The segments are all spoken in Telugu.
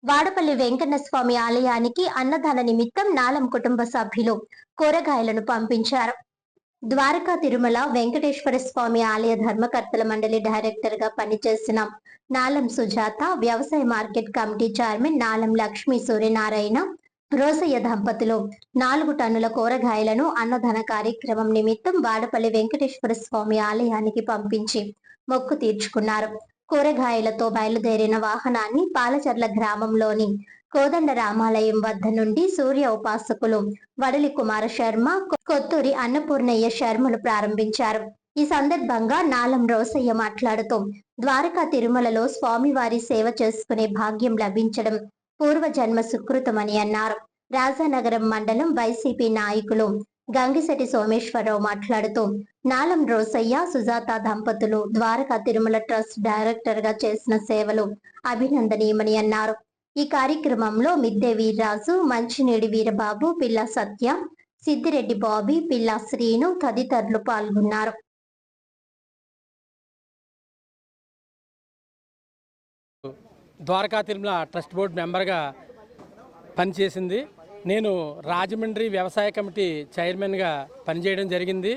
వాడపల్లి వెంకన్న స్వామి ఆలయానికి అన్నదాన నిమిత్తం నాలం కుటుంబ సభ్యులు కూరగాయలను పంపించారు. ద్వారకా తిరుమల వెంకటేశ్వర స్వామి ఆలయ ధర్మకర్తల మండలి డైరెక్టర్ గా పనిచేసిన నాలం సుజాత, వ్యవసాయ మార్కెట్ కమిటీ చైర్మన్ నాలం లక్ష్మీ సూర్యనారాయణ, రోసయ్య దంపతులు 4 టన్నుల కూరగాయలను అన్నదాన కార్యక్రమం నిమిత్తం వాడపల్లి వెంకటేశ్వర స్వామి ఆలయానికి పంపించి మొక్కు తీర్చుకున్నారు. కూరగాయలతో బయలుదేరిన వాహనాన్ని పాలచర్ల గ్రామంలోని కోదండ రామాలయం వద్ద నుండి సూర్య ఉపాసకులు వడలి కుమార శర్మ, కొత్తూరి అన్నపూర్ణయ్య శర్మలు ప్రారంభించారు. ఈ సందర్భంగా నాలం రోసయ్య మాట్లాడుతూ ద్వారకా తిరుమలలో స్వామివారి సేవ చేసుకునే భాగ్యం లభించడం పూర్వజన్మ సుకృతమని అన్నారు. రాజానగరం మండలం వైసీపీ నాయకులు గంగిశెట్టి సోమేశ్వరరావు మాట్లాడుతూ నాలం రోసయ్య, సుజాత దంపతులు ద్వారకా తిరుమల ట్రస్ట్ డైరెక్టర్ గా చేసిన సేవలు అభినందనీయమని అన్నారు. ఈ కార్యక్రమంలో మిద్దె వీర్రాజు, మంచినీడి వీరబాబు, పిల్ల సత్య, సిద్దిరెడ్డి బాబీ, పిల్ల శ్రీను తదితరులు పాల్గొన్నారు. ద్వారకా తిరుమల ట్రస్ట్ బోర్డు మెంబర్గా పనిచేసింది. నేను రాజమండ్రి వ్యవసాయ కమిటీ చైర్మన్గా పనిచేయడం జరిగింది.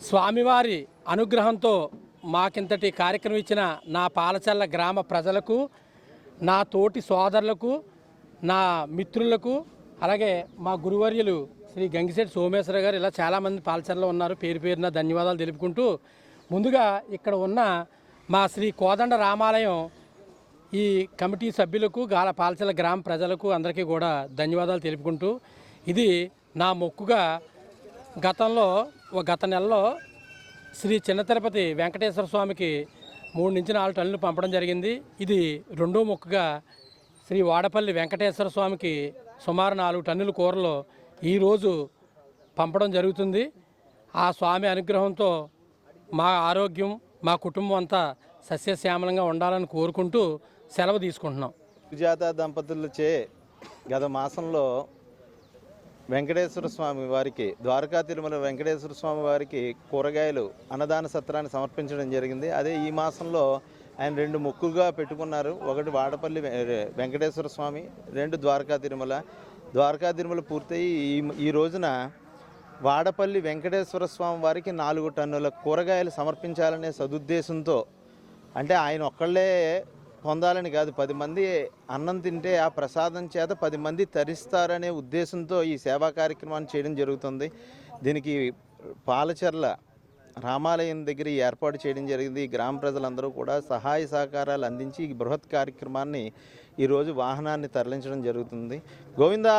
స్వామివారి అనుగ్రహంతో మాకింతటి కార్యక్రమం ఇచ్చిన నా పాలచల్ల గ్రామ ప్రజలకు, నా తోటి సోదరులకు, నా మిత్రులకు, అలాగే మా గురువర్యులు శ్రీ గంగిశెట్టి సోమేశ్వర గారు, ఇలా చాలామంది పాలచర్లలో ఉన్నారు. పేరు పేరున ధన్యవాదాలు తెలుపుకుంటూ, ముందుగా ఇక్కడ ఉన్న మా శ్రీ కోదండ రామాలయం ఈ కమిటీ సభ్యులకు, పాలచర్ల గ్రామ ప్రజలకు అందరికీ కూడా ధన్యవాదాలు తెలుపుకుంటూ, ఇది నా మొక్కుగా గత నెలలో శ్రీ చిన్న తిరుపతి వెంకటేశ్వర స్వామికి 3 నుంచి 4 టన్నులు పంపడం జరిగింది. ఇది రెండో మొక్కుగా శ్రీ వాడపల్లి వెంకటేశ్వర స్వామికి సుమారు 4 టన్నుల కూరలు ఈరోజు పంపడం జరుగుతుంది. ఆ స్వామి అనుగ్రహంతో మా ఆరోగ్యం, మా కుటుంబం అంతా సస్యశ్యామలంగా ఉండాలని కోరుకుంటూ సెలవు తీసుకుంటున్నాం. సుజాత దంపతులచే గత మాసంలో వెంకటేశ్వర స్వామి వారికి, ద్వారకా తిరుమల వెంకటేశ్వర స్వామి వారికి కూరగాయలు అన్నదాన సత్రాన్ని సమర్పించడం జరిగింది. అదే ఈ మాసంలో ఆయన 2 మొక్కుగా పెట్టుకున్నారు. ఒకటి వాడపల్లి వెంకటేశ్వర స్వామి, 2 ద్వారకా తిరుమల. ద్వారకా తిరుమల పూర్తయి ఈ రోజున వాడపల్లి వెంకటేశ్వర స్వామి వారికి 4 టన్నుల కూరగాయలు సమర్పించాలనే సదుద్దేశంతో, అంటే ఆయన ఒక్కళ్ళే పొందాలని కాదు, 10 మంది అన్నం తింటే ఆ ప్రసాదం చేత 10 మంది తరిస్తారనే ఉద్దేశంతో ఈ సేవా కార్యక్రమాన్ని చేయడం జరుగుతుంది. దీనికి పాలచర్ల రామాలయం దగ్గర ఏర్పాటు చేయడం జరిగింది. గ్రామ ప్రజలందరూ కూడా సహాయ సహకారాలు అందించి ఈ బృహత్ కార్యక్రమాన్ని ఈరోజు వాహనాన్ని తరలించడం జరుగుతుంది. గోవిందా.